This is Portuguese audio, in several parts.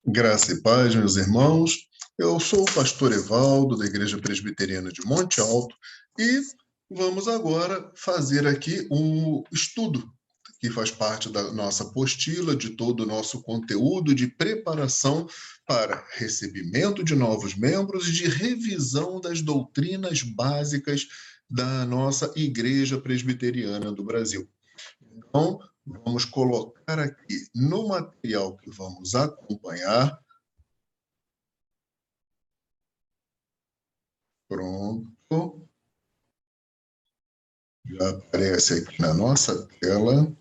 Graça e paz, meus irmãos. Eu sou o pastor Evaldo, da Igreja Presbiteriana de Monte Alto, e vamos agora fazer aqui um estudo que faz parte da nossa apostila, de todo o nosso conteúdo de preparação para recebimento de novos membros e de revisão das doutrinas básicas da nossa Igreja Presbiteriana do Brasil. Então, vamos colocar aqui no material que vamos acompanhar. Pronto. Já aparece aqui na nossa tela.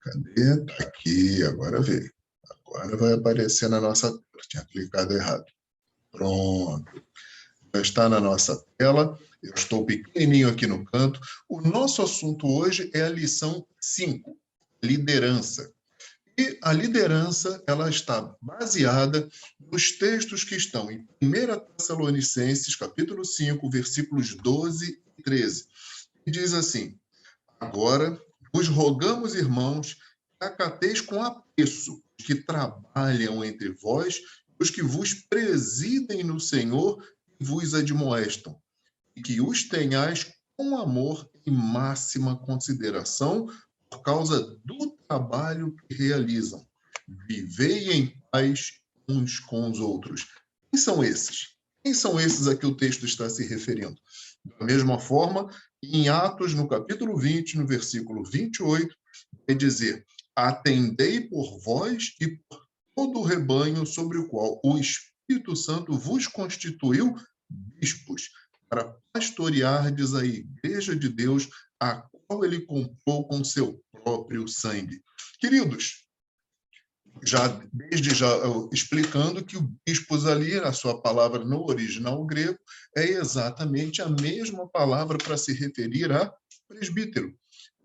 Cadê? Tá aqui, agora veio. Agora vai aparecer na nossa tela. Tinha clicado errado. Pronto. Já está na nossa tela. Eu estou pequenininho aqui no canto. O nosso assunto hoje é a lição 5, liderança. E a liderança, ela está baseada nos textos que estão em 1 Tessalonicenses, capítulo 5, versículos 12 e 13. E diz assim: agora, vos rogamos, irmãos, que acateis com apreço os que trabalham entre vós, os que vos presidem no Senhor e vos admoestam, e que os tenhais com amor e máxima consideração por causa do trabalho que realizam. Vivei em paz uns com os outros. Quem são esses? Quem são esses a que o texto está se referindo? Da mesma forma, em Atos, no capítulo 20, no versículo 28, vai dizer: atendei por vós e por todo o rebanho sobre o qual o Espírito Santo vos constituiu bispos, para pastoreardes a igreja de Deus, a qual ele comprou com seu próprio sangue. Queridos, desde já explicando que o bispos ali, a sua palavra no original grego, é exatamente a mesma palavra para se referir a presbítero.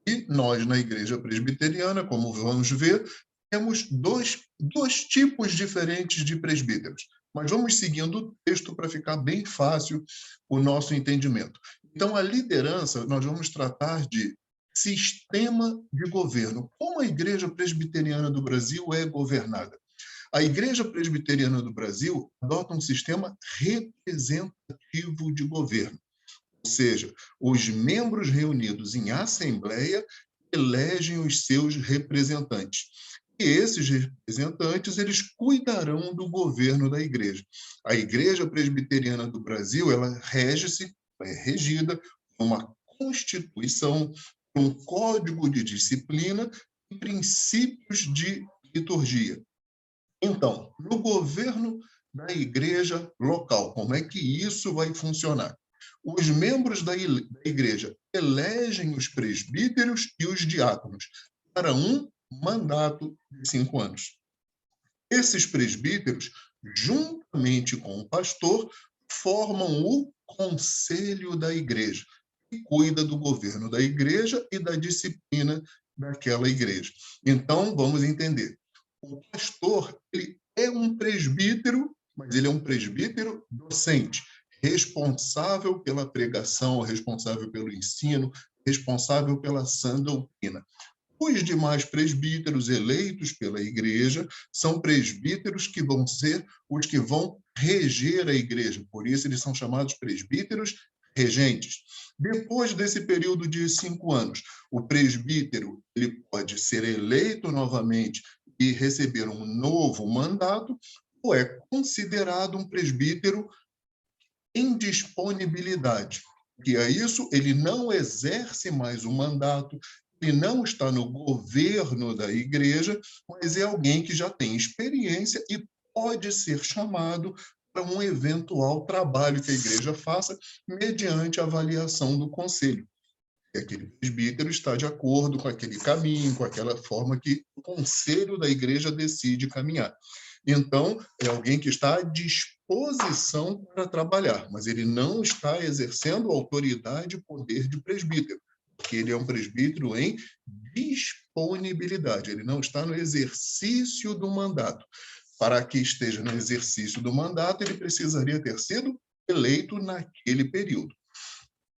E nós, na igreja presbiteriana, como vamos ver, temos dois tipos diferentes de presbíteros. Mas vamos seguindo o texto para ficar bem fácil o nosso entendimento. Então, a liderança, nós vamos tratar de sistema de governo. Como a Igreja Presbiteriana do Brasil é governada? A Igreja Presbiteriana do Brasil adota um sistema representativo de governo, ou seja, os membros reunidos em assembleia elegem os seus representantes. E esses representantes, eles cuidarão do governo da igreja. A Igreja Presbiteriana do Brasil, ela é regida por uma constituição, um código de disciplina e princípios de liturgia. Então, no governo da igreja local, como é que isso vai funcionar? Os membros da igreja elegem os presbíteros e os diáconos para um mandato de 5 anos. Esses presbíteros, juntamente com o pastor, formam o conselho da igreja, que cuida do governo da igreja e da disciplina daquela igreja. Então, vamos entender. O pastor, ele é um presbítero, mas ele é um presbítero docente, responsável pela pregação, responsável pelo ensino, responsável pela sã doutrina. Os demais presbíteros eleitos pela igreja são presbíteros que vão ser os que vão reger a igreja. Por isso, eles são chamados presbíteros regentes. Depois desse período de 5 anos, o presbítero ele pode ser eleito novamente e receber um novo mandato, ou é considerado um presbítero em disponibilidade. Que é isso, ele não exerce mais o mandato, ele não está no governo da igreja, mas é alguém que já tem experiência e pode ser chamado para um eventual trabalho que a igreja faça mediante a avaliação do conselho. E aquele presbítero está de acordo com aquele caminho, com aquela forma que o conselho da igreja decide caminhar. Então, é alguém que está à disposição para trabalhar, mas ele não está exercendo autoridade e poder de presbítero, porque ele é um presbítero em disponibilidade, ele não está no exercício do mandato. Para que esteja no exercício do mandato, ele precisaria ter sido eleito naquele período.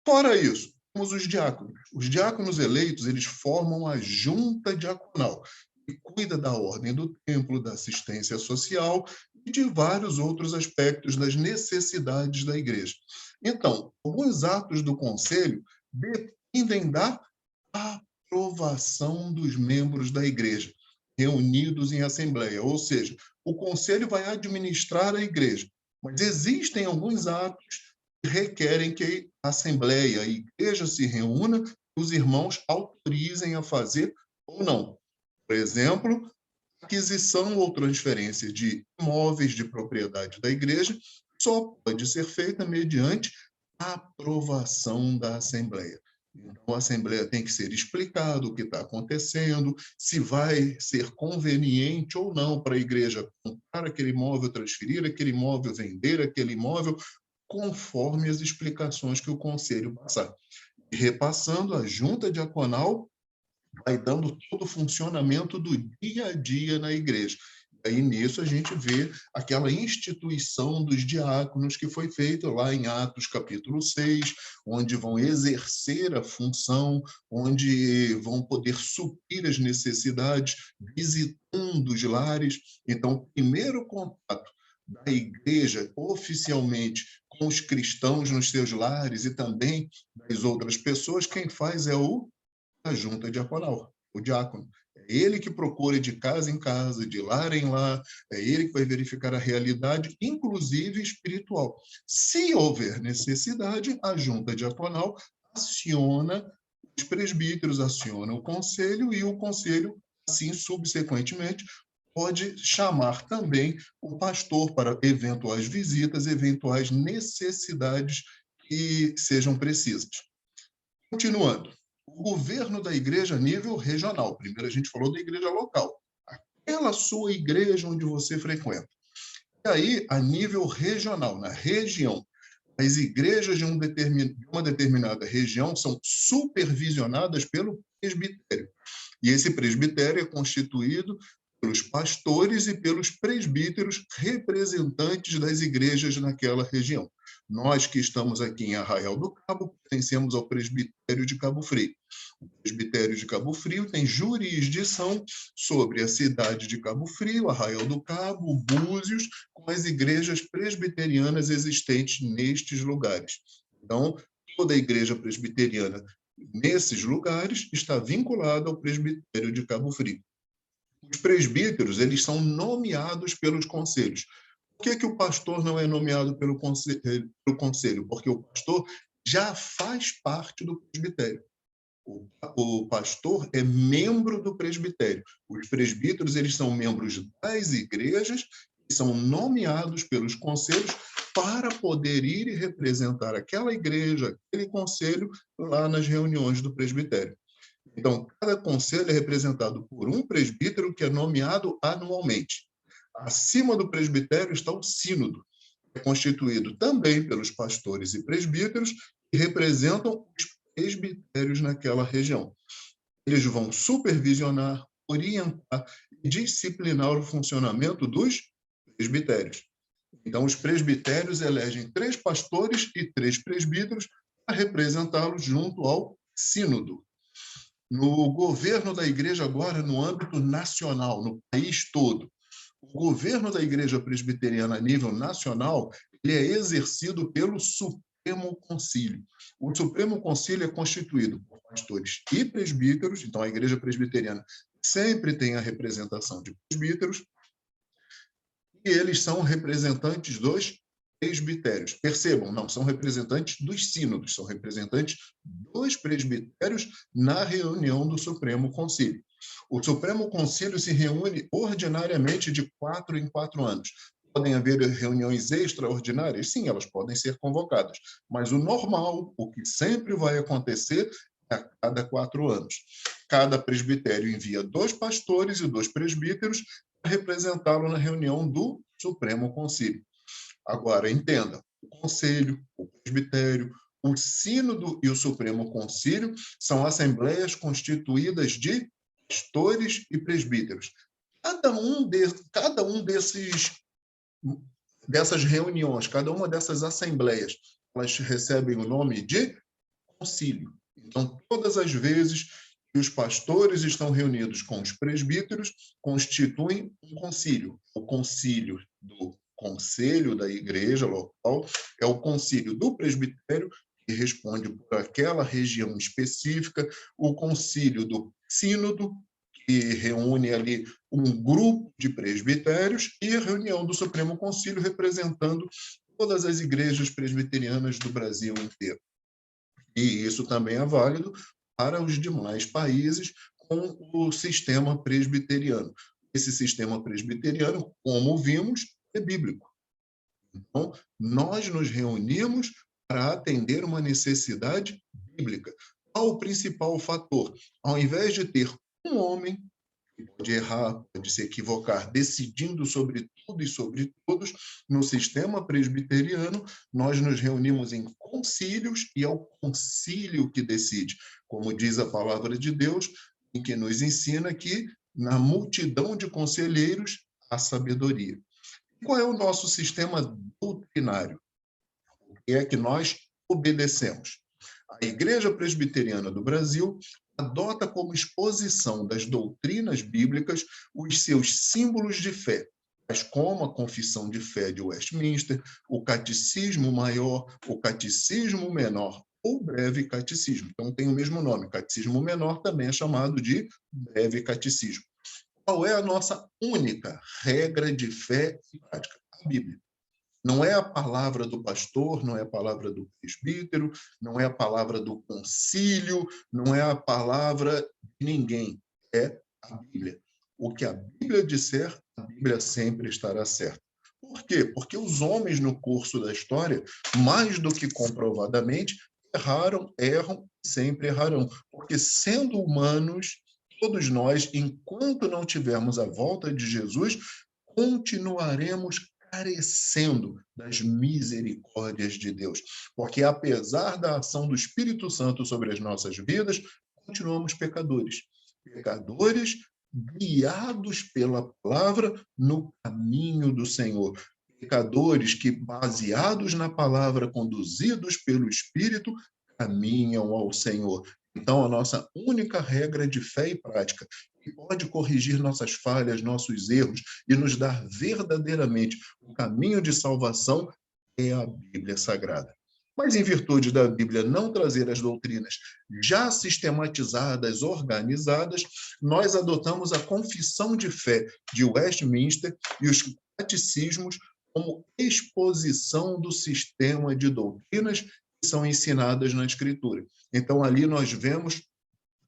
Fora isso, temos os diáconos. Os diáconos eleitos, eles formam a junta diaconal. e cuida da ordem do templo, da assistência social e de vários outros aspectos das necessidades da igreja. Então, alguns atos do conselho dependem da aprovação dos membros da igreja, reunidos em assembleia, ou seja, o conselho vai administrar a igreja, mas existem alguns atos que requerem que a assembleia, a igreja se reúna, os irmãos autorizem a fazer ou não. Por exemplo, aquisição ou transferência de imóveis de propriedade da igreja só pode ser feita mediante a aprovação da Assembleia. Então, a Assembleia tem que ser explicado o que está acontecendo, se vai ser conveniente ou não para a igreja comprar aquele imóvel, transferir aquele imóvel, vender aquele imóvel, conforme as explicações que o conselho passar. E repassando, a junta diaconal vai dando todo o funcionamento do dia a dia na igreja. Aí nisso a gente vê aquela instituição dos diáconos que foi feita lá em Atos capítulo 6, onde vão exercer a função, onde vão poder suprir as necessidades, visitando os lares. Então, o primeiro contato da igreja oficialmente com os cristãos nos seus lares e também das outras pessoas, quem faz é a junta diaconal, o diácono. É ele que procura de casa em casa, de lar em lar, é ele que vai verificar a realidade, inclusive espiritual. Se houver necessidade, a junta diaconal aciona os presbíteros, aciona o conselho, e o conselho, assim, subsequentemente, pode chamar também o pastor para eventuais visitas, eventuais necessidades que sejam precisas. Continuando, o governo da igreja a nível regional. Primeiro a gente falou da igreja local, aquela sua igreja onde você frequenta. E aí, a nível regional, na região, as igrejas de uma determinada região são supervisionadas pelo presbitério. E esse presbitério é constituído pelos pastores e pelos presbíteros representantes das igrejas naquela região. Nós que estamos aqui em Arraial do Cabo, pertencemos ao presbitério de Cabo Frio. O presbitério de Cabo Frio tem jurisdição sobre a cidade de Cabo Frio, Arraial do Cabo, Búzios, com as igrejas presbiterianas existentes nestes lugares. Então, toda a igreja presbiteriana nesses lugares está vinculada ao presbitério de Cabo Frio. Os presbíteros, eles são nomeados pelos conselhos. Por que o pastor não é nomeado pelo conselho? Porque o pastor já faz parte do presbitério. O pastor é membro do presbitério. Os presbíteros, eles são membros das igrejas e são nomeados pelos conselhos para poder ir e representar aquela igreja, aquele conselho, lá nas reuniões do presbitério. Então, cada conselho é representado por um presbítero que é nomeado anualmente. Acima do presbitério está o sínodo, que é constituído também pelos pastores e presbíteros que representam os presbitérios naquela região. Eles vão supervisionar, orientar e disciplinar o funcionamento dos presbitérios. Então, os presbitérios elegem 3 pastores e 3 presbíteros para representá-los junto ao sínodo. No governo da igreja agora, no âmbito nacional, no país todo, o governo da igreja presbiteriana a nível nacional, ele é exercido pelo Supremo Concílio. O Supremo Concílio é constituído por pastores e presbíteros, então a igreja presbiteriana sempre tem a representação de presbíteros, e eles são representantes dos presbitérios. Percebam, não são representantes dos sínodos, são representantes dos presbitérios na reunião do Supremo Concílio. O Supremo Concílio se reúne ordinariamente de 4 em 4 anos. Podem haver reuniões extraordinárias? Sim, elas podem ser convocadas. Mas o normal, o que sempre vai acontecer, é a cada 4 anos. Cada presbitério envia 2 pastores e 2 presbíteros para representá-lo na reunião do Supremo Concílio. Agora, entenda, o conselho, o presbitério, o sínodo e o Supremo Concílio são assembleias constituídas de pastores e presbíteros. Cada um dessas reuniões, cada uma dessas assembleias, elas recebem o nome de concílio. Então, todas as vezes e os pastores estão reunidos com os presbíteros, constituem um concílio. O concílio do conselho da igreja local é o concílio do presbitério, que responde por aquela região específica, o concílio do sínodo, que reúne ali um grupo de presbitérios, e a reunião do Supremo Concílio, representando todas as igrejas presbiterianas do Brasil inteiro. E isso também é válido para os demais países com o sistema presbiteriano. Esse sistema presbiteriano, como vimos, é bíblico. Então, nós nos reunimos para atender uma necessidade bíblica. Qual o principal fator? Ao invés de ter um homem que pode errar, pode se equivocar, decidindo sobre tudo e sobre todos, no sistema presbiteriano, nós nos reunimos em concílios e é o concílio que decide, como diz a palavra de Deus, em que nos ensina que na multidão de conselheiros há sabedoria. Qual é o nosso sistema doutrinário? O que é que nós obedecemos? A Igreja Presbiteriana do Brasil adota como exposição das doutrinas bíblicas os seus símbolos de fé, tais como a Confissão de Fé de Westminster, o Catecismo Maior, o Catecismo Menor ou Breve Catecismo. Então, tem o mesmo nome. Catecismo Menor também é chamado de Breve Catecismo. Qual é a nossa única regra de fé e prática? A Bíblia. Não é a palavra do pastor, não é a palavra do presbítero, não é a palavra do concílio, não é a palavra de ninguém. É a Bíblia. O que a Bíblia disser, a Bíblia sempre estará certa. Por quê? Porque os homens, no curso da história, mais do que comprovadamente, erraram, erram e sempre errarão. Porque, sendo humanos, todos nós, enquanto não tivermos a volta de Jesus, continuaremos carecendo das misericórdias de Deus. Porque, apesar da ação do Espírito Santo sobre as nossas vidas, continuamos pecadores. Pecadores guiados pela palavra no caminho do Senhor. Pecadores que, baseados na palavra, conduzidos pelo Espírito, caminham ao Senhor. Então, a nossa única regra de fé e prática, que pode corrigir nossas falhas, nossos erros e nos dar verdadeiramente o caminho de salvação, é a Bíblia Sagrada. Mas, em virtude da Bíblia não trazer as doutrinas já sistematizadas, organizadas, nós adotamos a Confissão de Fé de Westminster e os catecismos como exposição do sistema de doutrinas que são ensinadas na Escritura. Então, ali nós vemos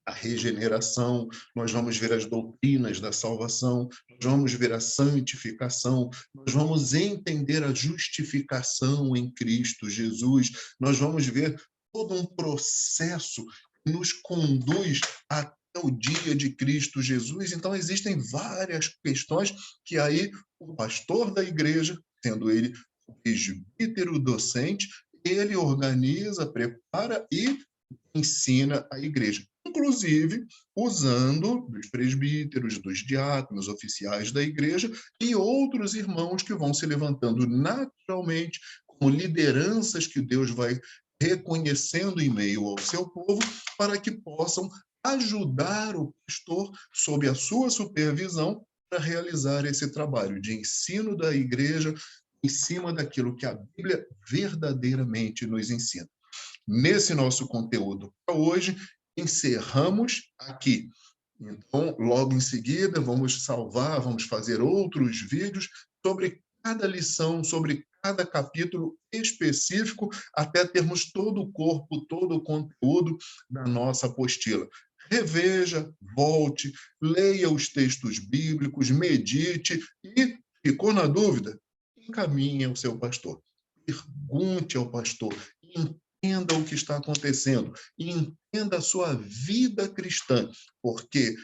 a regeneração, nós vamos ver as doutrinas da salvação, nós vamos ver a santificação, nós vamos entender a justificação em Cristo Jesus, nós vamos ver todo um processo que nos conduz até o dia de Cristo Jesus. Então, existem várias questões que aí o pastor da igreja, sendo ele o presbítero docente, ele organiza, prepara e ensina a igreja, inclusive usando dos presbíteros, dos diáconos, oficiais da igreja e outros irmãos que vão se levantando naturalmente como lideranças que Deus vai reconhecendo em meio ao seu povo para que possam ajudar o pastor sob a sua supervisão para realizar esse trabalho de ensino da igreja em cima daquilo que a Bíblia verdadeiramente nos ensina. Nesse nosso conteúdo para hoje, encerramos aqui. Então, logo em seguida, vamos salvar, vamos fazer outros vídeos sobre cada lição, sobre cada capítulo específico, até termos todo o corpo, todo o conteúdo da nossa apostila. Reveja, volte, leia os textos bíblicos, medite e, ficou na dúvida? Encaminhe ao seu pastor. Pergunte ao pastor, entenda o que está acontecendo e entenda a sua vida cristã, porque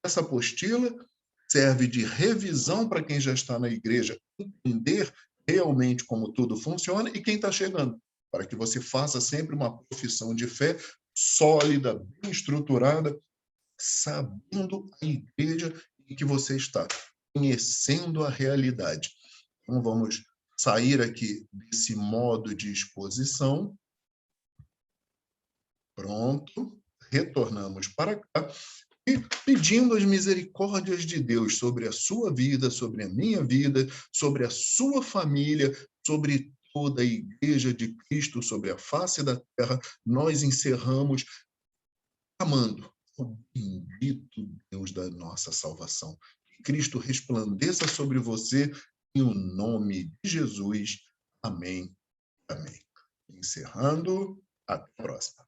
essa apostila serve de revisão para quem já está na igreja, entender realmente como tudo funciona e quem está chegando, para que você faça sempre uma profissão de fé sólida, bem estruturada, sabendo a igreja em que você está, conhecendo a realidade. Então, vamos sair aqui desse modo de exposição. Pronto. retornamos para cá e pedindo as misericórdias de Deus sobre a sua vida, sobre a minha vida, sobre a sua família, sobre toda a Igreja de Cristo, sobre a face da terra, nós encerramos amando o bendito Deus da nossa salvação. Que Cristo resplandeça sobre você, em o nome de Jesus. Amém. Amém. Encerrando, até a próxima.